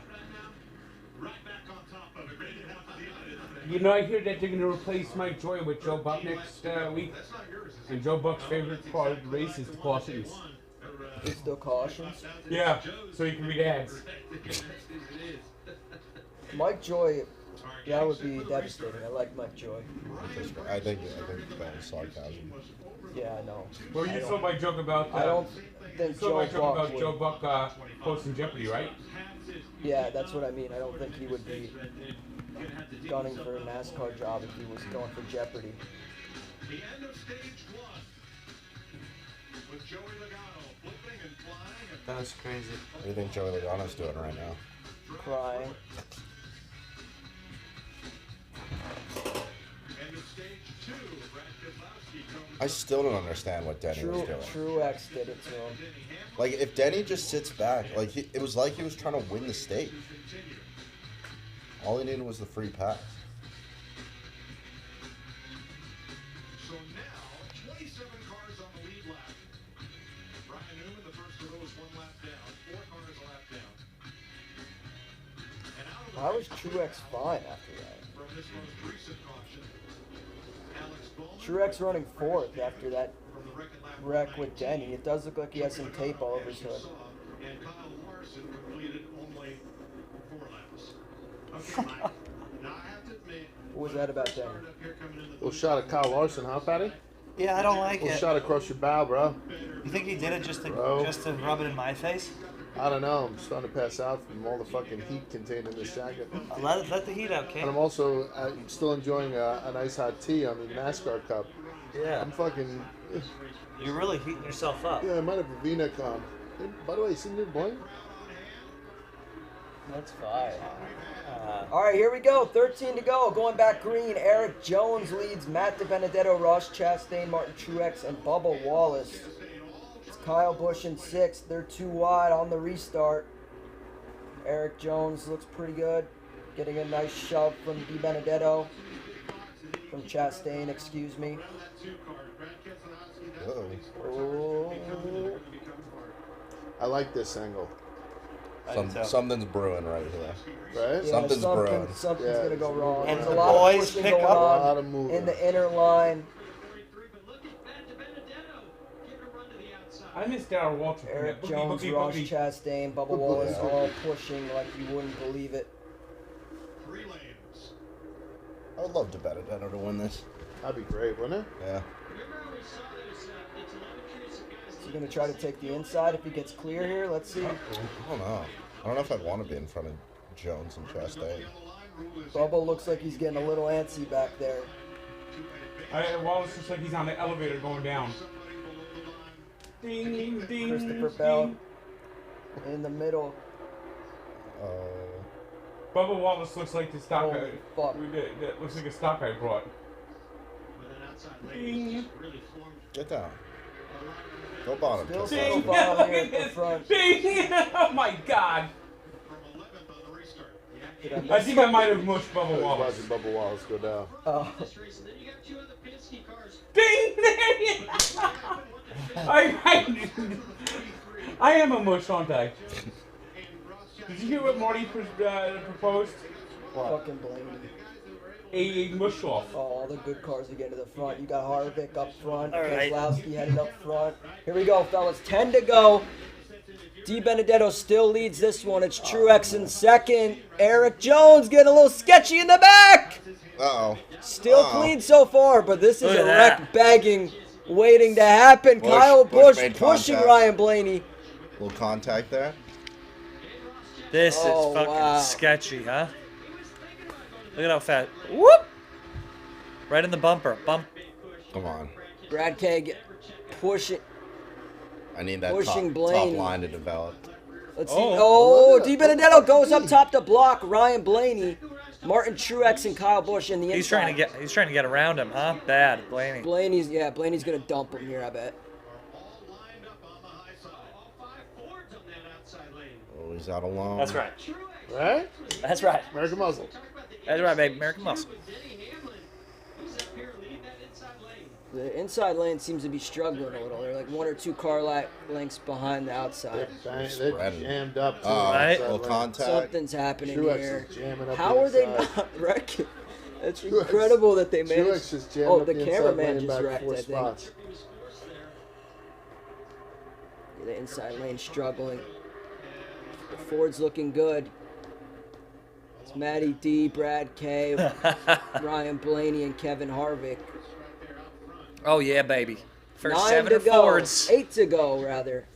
right back on top of it, ready to have the end. You know, I hear that they're going to replace Mike Joy with Joe Buck next week. That's not yours, is it? And Joe Buck's favorite part of the race is the cautions. There's still cautions. Yeah, so you can read ads. Mike Joy, that would be devastating. I like Mike Joy. I think that was sarcasm. Yeah, I know. Well, you saw my joke about. I don't think you saw my Joe joke Buck about would. Joe Buck posting Jeopardy, right? Yeah, that's what I mean. I don't think he would be gunning for a NASCAR job if he was going for Jeopardy. The end of stage 1 with Joey Logano flipping and flying and That was crazy. What do you think Joey Logano's doing right now? Crying. end of stage 2. Brad Keselowski comes I still don't understand what Denny was doing. Truex did it to him. Like, if Denny just sits back, like, it was like he was trying to win the stage. All he needed was the free pass. So now, 27 cars on the lead lap. Brian Newman, the first of those, 1 lap down. 4 cars a lap down. And out of the How was race, Truex fine after that? from this most recent caution, Alex Bowman Truex running 4th after that from the wreck lap wreck with Denny. It does look like he has some tape all over his hood. and Kyle Larson completed only 4 laps. Okay, Mike. Now I have to admit, What was that about Denny? started up here coming into the Little shot of Kyle Larson, huh, Patty? Yeah, I don't like Little it. shot across your bow, bro. You think he did it just Bro. to rub it in my face? I don't know. I'm starting to pass out from all the fucking heat contained in this jacket. Let the heat out, And King. I'm also still enjoying a nice hot tea on the NASCAR cup. Yeah. I'm fucking. You're really heating yourself up. Yeah, I might have a V-neck on. Hey, by the way, you see new bling? That's fine. All right, here we go. 13 to go. Going back green. Eric Jones leads. Matt DiBenedetto, Ross Chastain, Martin Truex, and Bubba Wallace. It's Kyle Busch in 6th. They're 2 wide on the restart. Eric Jones looks pretty good. Getting a nice shove from DiBenedetto. From Chastain, excuse me. Uh-oh. Oh. I like this angle. Something's brewing right here. Right? Yeah, Something's brewing. Something's Yeah. gonna go wrong. And There's the a lot of boys pushing pick going up. A lot on of moving. in the inner line. I miss Darrell Waltrip. Eric Boogie, Jones, boogie, Ross boogie. Chastain, Bubba Wallace all pushing like you wouldn't believe it. 3 lanes. I would love DiBenedetto to win this. That'd be great, wouldn't it? Yeah. Is he gonna try to take the inside if he gets clear here? Let's see. I don't know. I don't know if I'd want to be in front of Jones and Chastain. Bubba looks like he's getting a little antsy back there. Wallace looks like he's on the elevator going down. Ding, ding, Christopher ding. Bell in the middle. Bubba Wallace looks like the stock. Holy fuck. That looks like a stock I brought. With an outside leg, it's really formed. Get down. Go bottom. Still Kiss so that. far here at the front. Oh my God! From 11th on the restart. Did I I miss think I might have mushed Bubba I was Wallace. watching Bubba Wallace go down. Oh. This race, and then you got two other Penske cars. I am a mush, aren't I? Did you hear what Marty proposed? Fucking Blaney. A mush off. Oh, all the good cars are getting to the front. You got Harvick up front. All right. Keselowski headed up front. Here we go, fellas. 10 to go. D. Benedetto still leads this one. It's Truex in second. Eric Jones getting a little sketchy in the back. Uh-oh. Still Uh-oh. clean so far, but this is Look a at that. wreck begging waiting to happen. Kyle Busch made pushing contact. Ryan Blaney. Little contact there. This Oh, is fucking wow. sketchy, huh? Look at how fat. Whoop! Right in the bumper. Bump. Come on. Brad K pushing. I need that Pushing top Blaney. line to develop. Let's see. Oh. Oh, D. Benedetto goes up top to block Ryan Blaney. Martin Truex and Kyle Busch in the inside. He's trying to get around him, huh? Bad, Blaney. Blaney's gonna dump him here, I bet. All lined up on the high side. All five Fords on that outside lane. Oh, he's out alone. That's right. Right? That's right. American Muscle. That's right, baby. American Muscle. Denny Hamlin, who's up here leading that inside lane. The inside lane seems to be struggling a little. They're like one or two car lengths behind the outside. They're Spreading. jammed up. Too. Right. Little contact. Something's happening Truex here. is jamming up How the are they inside. not wrecking? It's Truex- incredible that they managed. Truex is jamming Oh, up the inside cameraman lane just back wrecked, 4 I think. spots. He was forced there. The inside lane struggling. The Ford's looking good. It's Matty D, Brad K, Ryan Blaney, and Kevin Harvick. Oh yeah, baby. First 9 7 to are go. Fords. 8 to go, rather.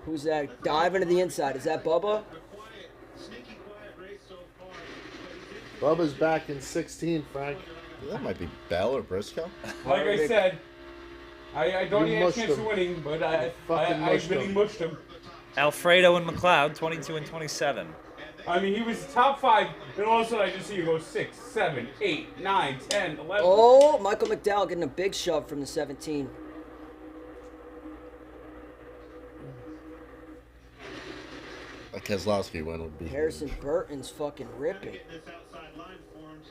Who's that diving to the inside? Is that Bubba? Sneaky quiet race so far. But he's in Bubba's back in 16, Frank. That might be Bell or Briscoe. Like I said, I don't You even have a mushed chance him. of winning, but I fucking mushed really him. mushed him. Alfredo and McLeod, 22 and 27. I mean, he was top 5, and all of a sudden I just see you go 6, 7, 8, 9, 10, 11. Oh, Michael McDowell getting a big shove from the 17. A Keselowski win would be Harrison huge. Burton's fucking ripping. Get this outside line formed,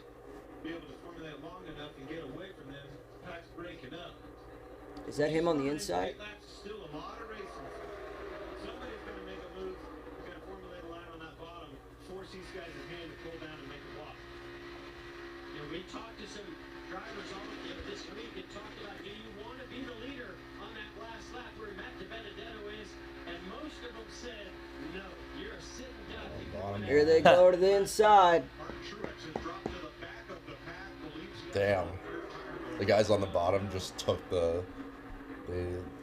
be able to formulate long enough and get away from them. Pack's breaking up. Is that him on the inside? Still a lot of races. Somebody's going to make a move. We're going to formulate a line on that bottom. Force these guys' hand to pull down and make a walk. You know, we talked to some drivers all this week and talked about, do you want to be the leader on that last lap where Matt Benedetto is? And most of them said, no, you're a sitting duck. Here they go to the inside. Damn. The guys on the bottom just took the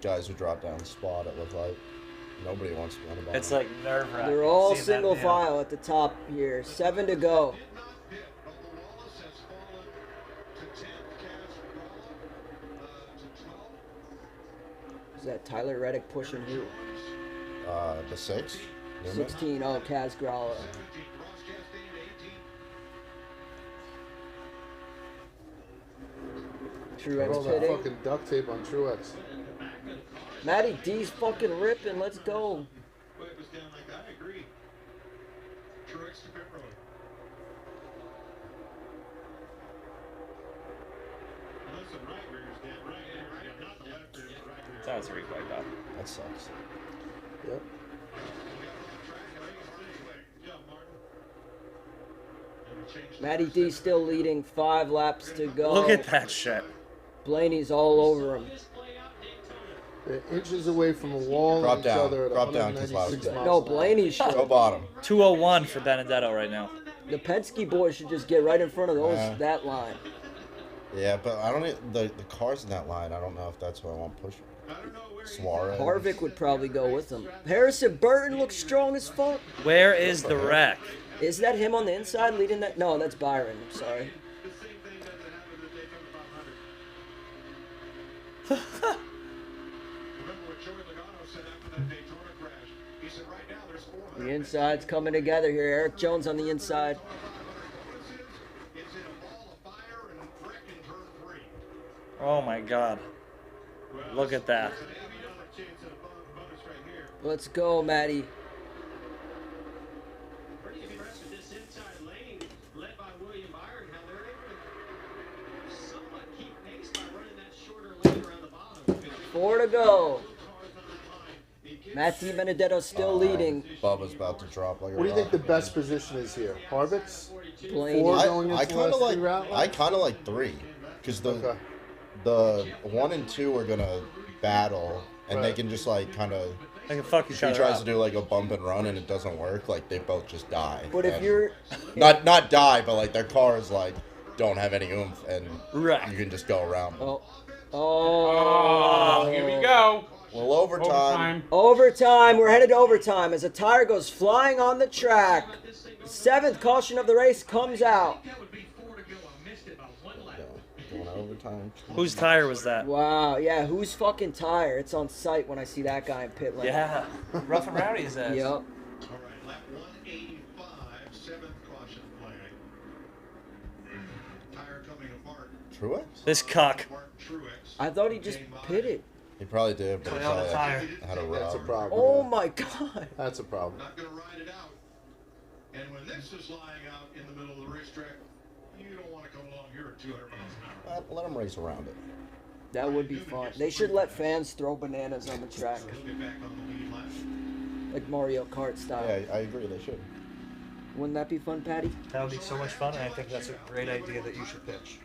guys who dropped down the spot, it looked like. Nobody wants to be on the bottom. It's like nerve-wracking. They're all seeing that, single yeah. file at the top here. 7 to go. Is that Tyler Reddick pushing who? The 6? 16. Oh, Kaz Gralla. All Truex that pitting. fucking duct tape on Truex. Matty D's fucking ripping. Let's go. Well, it was down like that. I agree. Truex to pit road. Unless the right rear's dead. Right rear, yeah, not the left rear, the right rear. Sounds replay, Bob. That sucks. Yep. Matty D still leading. 5 laps to go. Look at that shit. Blaney's all over him. They're inches away from a wall Drop and each down. other at Drop down, 196 Keselowski. miles No, an hour. Blaney Go should. bottom. 201 for Benedetto right now. The Penske boys should just get right in front of those Yeah. that line. Yeah, but I don't the cars in that line, I don't know if that's who I want pushing. Suarez. Harvick would probably go with them. Harrison Burton looks strong as fuck. Where is the wreck? Is that him on the inside leading that? No, that's Byron. I'm sorry. The same thing doesn't happen at the Daytona 500. Remember what Joey Logano said after that Daytona crash? He said, right now there's 400 The inside's coming together here. Eric Jones on the inside. Oh my God. Look at that. Let's go, Matty. Pretty impressed with this inside lane led by William Byron. How they're able to somewhat keep pace by running that shorter lane around the bottom. 4 to go. Matt DiBenedetto still leading. Bubba's about to drop like a What do you think rock. the best position is here? Harvick's? Blaney. 4 going into I the kind of last like 3 route I kind of like 3 because Okay. the 1 and 2 are gonna battle and they Right. can just like kind of. They can fuck each If he other tries up. to do like a bump and run and it doesn't work, like they both just die. But if And you're not die, but like their cars like don't have any oomph and Right. you can just go around. Them. Oh, here we go. Well, overtime. Overtime. We're headed to overtime as a tire goes flying on the track. 7th caution of the race comes out. Going overtime. Whose tire was that? Wow. Yeah. Whose fucking tire? It's on sight when I see that guy in pit lane. Yeah. Rough and rowdy is ass. Yep. All right, lap 185, 7th caution flag. Tire coming apart. Truex? This cuck. Mark Truex. I thought he just pitted. He probably did, but he Put it on the probably tire. had a That's a rub. problem. Oh yeah. my God. That's a problem. Not going to ride it out. And when this is lying out in the middle of the racetrack, you don't want to come along here at 200 miles an hour. Let him race around it. That would be fun. They should let fans throw bananas on the track, He'll be back on the lead lap. like Mario Kart style. Yeah, I agree. They should. Wouldn't that be fun, Patty? That would be so much fun, and I think that's a great idea that you should pitch.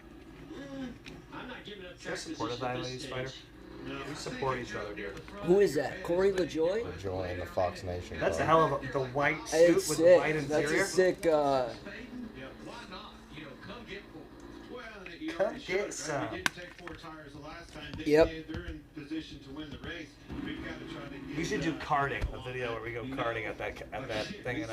I'm not giving up Should I track support a position at this Diamond stage. Spider? We support each other here. Who is that? Corey LaJoy? Join the Fox Nation. That's a Club. hell of a the white suit It's with the white sick. That's interior. a sick. Yeah, why not? You know, come get well, you Come already get showed, right? some. We didn't take 4 tires the last time. Yep. They're in position to win the race. We've got to try to get We should do karting, a video where we go karting at that thing in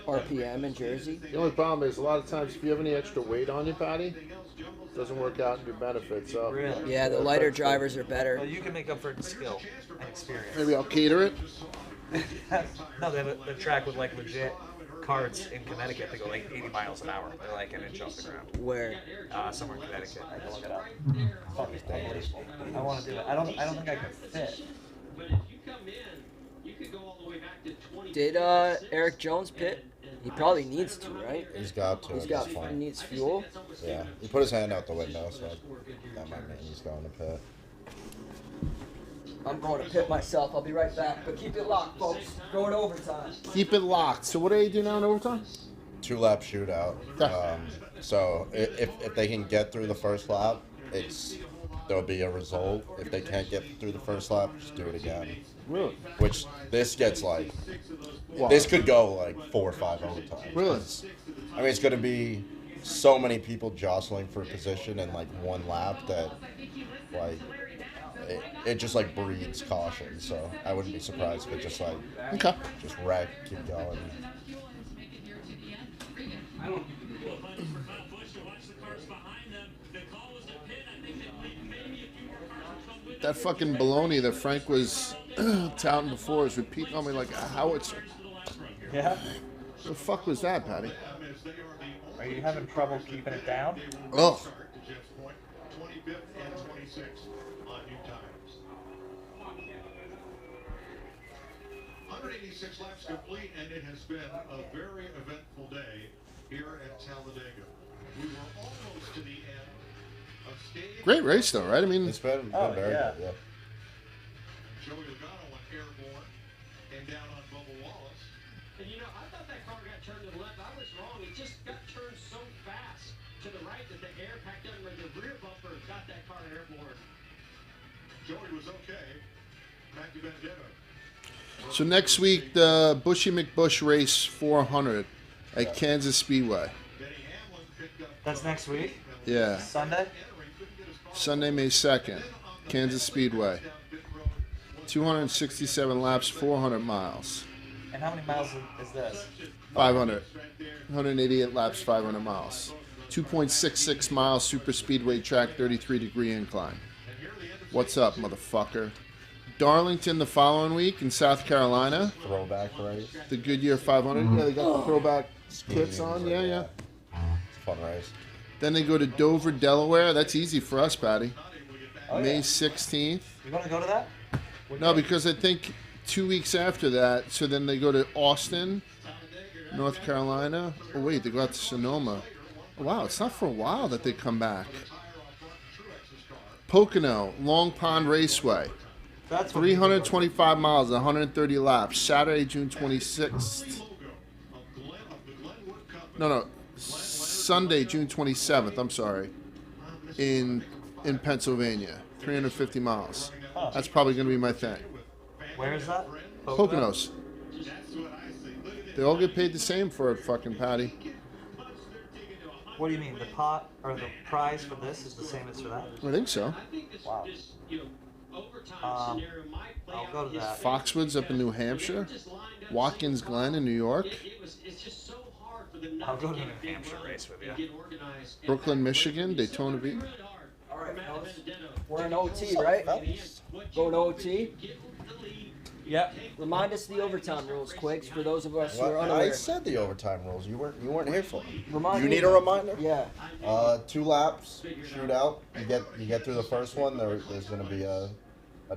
RPM in Jersey. The only problem is a lot of times if you have any extra weight on you, Patty, it doesn't work out in your benefit. So Really? Yeah, the lighter drivers are better. Well, you can make up for it in skill and experience. maybe I'll cater it. No, they have a track with like legit carts in Connecticut that go like 80 miles an hour. They're like an inch off the ground. Where? Somewhere in Connecticut. I can look it up. Fucking unbelievable. I want to do it. I don't think I can fit. But if you come in, you could go all the way back to 20. Did Eric Jones pit? He probably needs to, right? He's got to. He's at got this point. he needs fuel. Yeah, he put his hand out the window, so that might mean he's going to pit. I'm going to pit myself. I'll be right back. But keep it locked, folks. Going overtime. Keep it locked. So what do they do now in overtime? 2-lap shootout. Okay. So if they can get through the first lap, there'll be a result. If they can't get through the first lap, just do it again. Really? Which this gets like, Wow. this could go like 4 or 5 overtimes. Really? I mean, it's going to be so many people jostling for position in like one lap that like it just like breeds caution. So I wouldn't be surprised if it just like Okay. just wreck, keep going. That fucking baloney that Frank was touting before is repeating on me like a howitzer. Yeah? The fuck was that, Patty? Are you having trouble keeping it down? Oh. To Jeff's point, 25th and 26th on new tires. 186 laps complete, and it has been a very eventful day here at Talladega. We were almost to the end of stage. Great race though, right? I mean, It's been Oh, very yeah. good. Yeah. Joey Logano went airborne and down on Bubba Wallace. And you know, I thought that car got turned to the left. I was wrong. It just got turned so fast to the right that the air packed up and the rear bumper got that car airborne. Joey was okay. Matt DiBenedetto. so next week the Bushy McBush race 400 at Kansas Speedway. Denny Hamlin picked up That's next week? Yeah, Sunday? Sunday, May 2nd, Kansas Speedway. 267 laps, 400 miles. And how many miles is this? 500. 188 laps, 500 miles. 2.66 miles super speedway track, 33-degree incline. What's up, motherfucker? Darlington the following week in South Carolina. Throwback race. The Goodyear 500. Yeah, they got the throwback kits on. Yeah. It's a fun race. Then they go to Dover, Delaware. That's easy for us, Patty. Oh, May yeah. 16th. You want to go to that? No, because I think 2 weeks after that, so then they go to Austin, North Carolina. Oh, wait, they go out to Sonoma. Oh, wow, it's not for a while that they come back. Pocono, Long Pond Raceway. That's 325 miles, 130 laps. Saturday, June 26th. No. Sunday, June 27th. I'm sorry. In Pennsylvania. 350 miles. Huh. That's probably going to be my thing. Where is that? Poconos. They all get paid the same for it, fucking Patty. What do you mean? The pot or the prize for this is the same as for that? I think so. Wow. I'll go to that. Foxwoods up in New Hampshire. Watkins Glen in New York. I'll go to the New Hampshire race with you. Brooklyn, Michigan. Daytona Beach. All right, fellas. We're in OT, right? Going to OT. Yep. Remind us the overtime rules, Quiggs, for those of us who are What? I unaware. said the overtime rules. You weren't here for it. Remind You me. need a reminder? Yeah. 2 laps, shootout. You get through the first one. There's gonna be a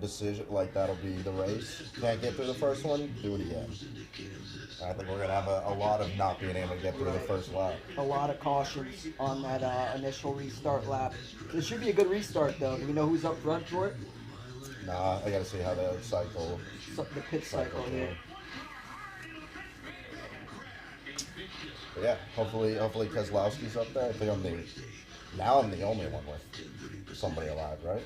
decision. Like that'll be the race. Can't get through the first one, do it again. I think we're gonna have a lot of not being able to get through the first lap. A lot of cautions on that initial restart lap. This should be a good restart, though. Do we know who's up front for it? Nah, I gotta see how the cycle. The pit cycle here. But yeah, hopefully Keselowski's up there. I think I'm the only one with somebody alive, right?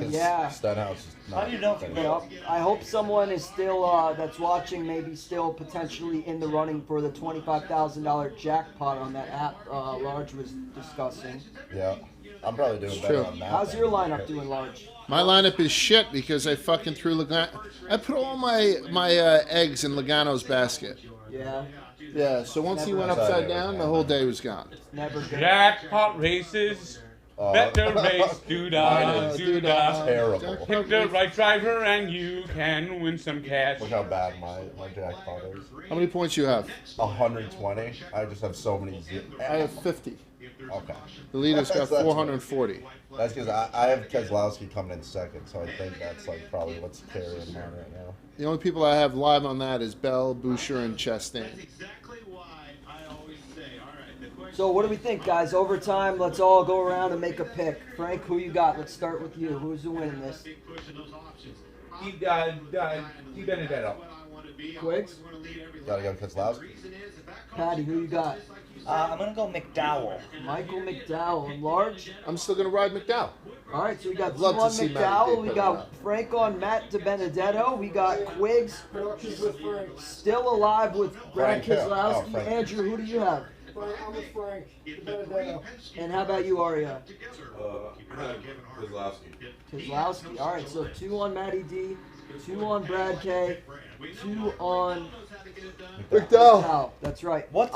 Yeah. Stenhouse is not. How do you know if you go? Yep. I hope someone is still that's watching, maybe still potentially in the running for the $25,000 jackpot on that app Large was discussing. Yeah, I'm probably doing better true. on that. How's than- your lineup doing, Large? My lineup is shit because I fucking threw Logano. I put all my eggs in Logano's basket. Yeah. Yeah, so once he went Never- upside down, the whole day was gone. Never good. Jackpot races. Better race, doo-dah. Terrible. Pick the right driver and you can win some cash. Look how bad my jackpot is. How many points you have? 120. I just have so many. I have 50. Okay. The leader's got That's 440. That's because I have Keselowski coming in second, so I think that's like probably what's carrying mine right now. The only people I have live on that is Bell, Boucher, and Chastain. So what do we think, guys? Overtime, let's all go around and make a pick. Frank, who you got? Let's start with you. Who's the winning this? Keep Benedetto. Quiggs? Gotta go Keselowski. Patty, who you got? I'm gonna go McDowell. Michael McDowell. And Large? I'm still going to ride McDowell. All right, so we got I'd love two to on see Matt McDowell. get We better got now. Frank on Matt DiBenedetto. We got Quiggs Productions with Frank. still alive with Brad Frank, yeah. Keselowski. Oh, Frank. Andrew, who do you have? Frank, I'm with Frank. Benedetto. And how about you, Aria? Keselowski. Keselowski. All right, so 2 on Matty D, 2 on Brad K, 2 on McDowell. That's right. What?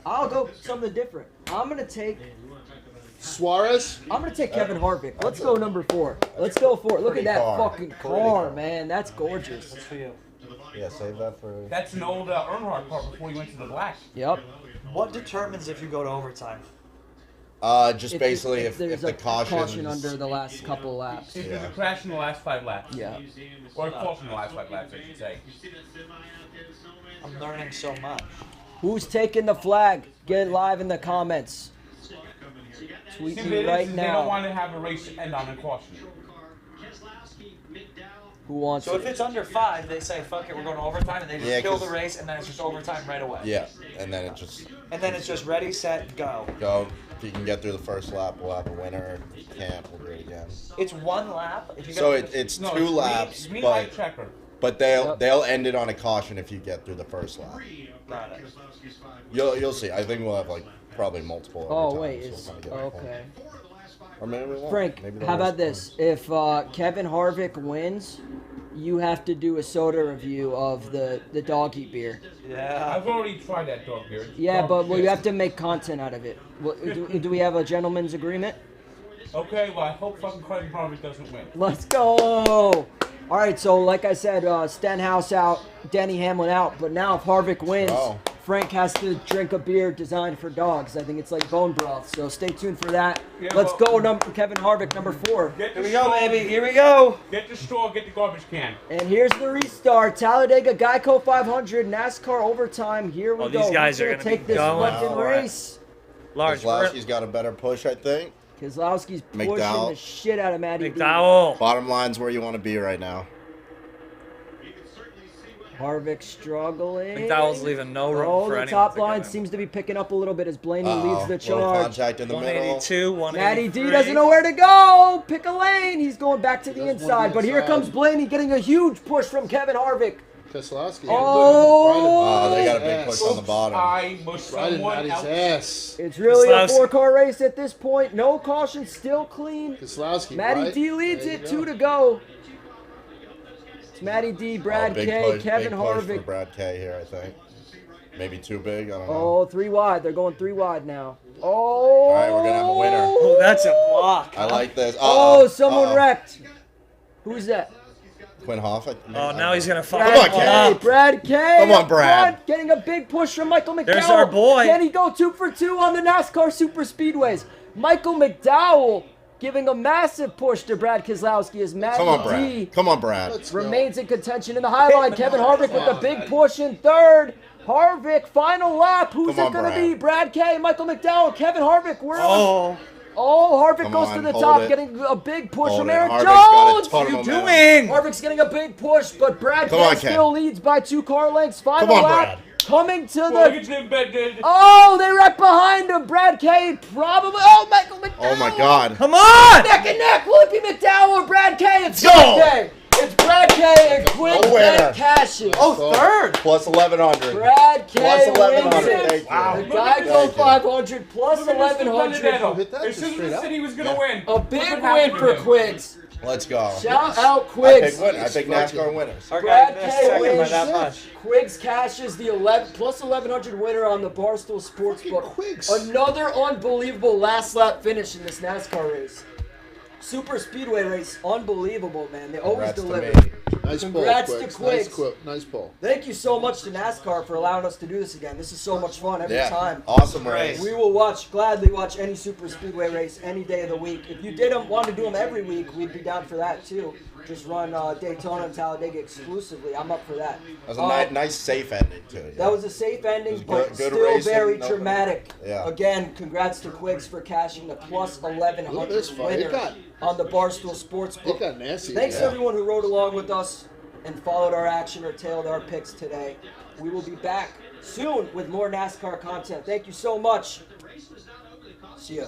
I'll go something different. I'm gonna take Suarez? Kevin Harvick. Let's go number 4. Let's go for it. Look at Pretty that car. fucking Pretty car, car. man. That's gorgeous. That's for you. Yeah, save that for. That's an old Earnhardt car before he went to the black. Yep. What determines if you go to overtime? Just basically if there's the a caution caution under the last couple laps. If there's a crash in the last 5 laps. Yeah. Or a caution in the last 5 laps, I should say. I'm learning so much. Who's taking the flag? Get it live in the comments. Tweet See, me right they don't want now. to have a race end on a caution. Who wants So if it? it's under 5, they say, fuck it, we're going to overtime, and they just Yeah, kill 'cause- the race, and then it's just overtime right away. Yeah, and then it just And then it's just ready, set, go. go. If you can get through the first lap, we'll have a winner. If you can't, we'll do it again. It's 1 lap. If you So get it's No, 2 laps, green light but checker. they'll end it on a caution if you get through the first lap. Got it. You'll see. I think we'll have like probably multiple. Oh overtimes, wait, so is we'll kinda get a point. okay. Or maybe we won't. Frank, Maybe the how race about this? If Kevin Harvick wins, you have to do a soda review of the doggy beer. Yeah. I've already tried that dog beer. Yeah, Dog but well, shit. you have to make content out of it. Do we have a gentleman's agreement? Okay, well, I hope fucking Kevin Harvick doesn't win. Let's go. All right, so like I said, Stenhouse out, Denny Hamlin out, but now if Harvick wins, Frank has to drink a beer designed for dogs. I think it's like bone broth, so stay tuned for that. Yeah, Let's go, Kevin Harvick, number 4. Here we go, baby. Here we go. Get the straw, get the garbage can. And here's the restart. Talladega Geico 500, NASCAR overtime. Here we go. These guys Who's are gonna going to take be this going fucking for it. race? Large. Keselowski's got a better push, I think. Keselowski's pushing McDowell. the shit out of Matty D. McDowell. Bottom line's where you want to be right now. Harvick struggling. McDowell's leaving no room for the anyone top to line get in. seems to be picking up a little bit as Blaney leads the Little charge. contact in the middle. 182, 183. Matty D doesn't know where to go. Pick a lane. He's going back to the inside. But here comes Blaney getting a huge push from Kevin Harvick. Keselowski. Oh, they got a big push on the bottom. I was Right in someone Matty's else. ass. It's really a Keselowski. 4-car race at this point. No caution, still clean. Keselowski, Matty right? D leads There it, you 2 go. to go. It's Matty D, Brad Big K, push, Kevin big push for Harvick. Brad K here, I think. Maybe too big. I don't know. Oh, 3 wide. They're going 3 wide now. Oh. All right, we're gonna have a winner. Oh, that's a block. I like this. Oh, someone wrecked. Who's that? Quinn Hoff. Oh, now he's going to Brad fuck Come on, K. Ken. Brad K. Come on, up Brad. front, getting a big push from Michael McDowell. There's our boy. Can he go 2 for 2 on the NASCAR Super Speedways? Michael McDowell giving a massive push to Brad Keselowski as Matty Come on, D Brad. Come on, Brad. Let's go. remains in contention in the high line. Kevin Harvick with a big push in 3rd. Harvick, final lap. Who's Come it on, going to Brad. be? Brad K, Michael McDowell, Kevin Harvick. Where Oh. Harvick Come goes on, to the hold top, it. getting a big push Hold from it. Eric Harvick's got a Jones. ton of What are you momentum. doing? Harvick's getting a big push, but Brad Come on, K Ken. still leads by 2 car lengths. Final Come on, lap. Brad. Coming to Well, the... get him bed. Oh, they wrecked behind him. Brad K probably... Oh, Michael McDowell. Oh my God. Come on! Neck and neck. Will it be McDowell or Brad K? It's Go. Brad K. It's Brad K and Quinn A winner. Beck cashes. Oh, 3rd. Plus 1100. Brad K Plus wins 1100. it. Thank you. Wow. The Look at Geico this. 500 plus Look at Mr. 1100. Benedetto. Hit that As just soon as straight he up. said he was going to win. A look big what win happened for to him. Quiggs. Let's go. Shout out I Quiggs. pick NASCAR winners. Our Brad guy missed K second by wins. that much. Quiggs cashes the 11 plus 1100 winner on the Barstool Sports book. Quiggs. Another unbelievable last lap finish in this NASCAR race. Super Speedway race, unbelievable, man. They always Congrats to deliver. me. Nice pull, Congrats to Quiggs. Quiggs. Nice pull. Thank you so much to NASCAR for allowing us to do this again. This is so much fun every Yeah. time. Awesome race. We will gladly watch any Super Speedway race any day of the week. If you want to do them every week, we'd be down for that too. Just run Daytona and Talladega exclusively. I'm up for that. That was a nice, safe ending, too. Yeah. That was a safe ending, It was but good still racing, very no- dramatic. Yeah. Again, congrats to Quiggs for cashing the plus Look at 1100 this fight. It winner got- on the Barstool Sports It book. got nasty. Thanks yeah. everyone who rode along with us and followed our action or tailed our picks today. We will be back soon with more NASCAR content. Thank you so much. See ya.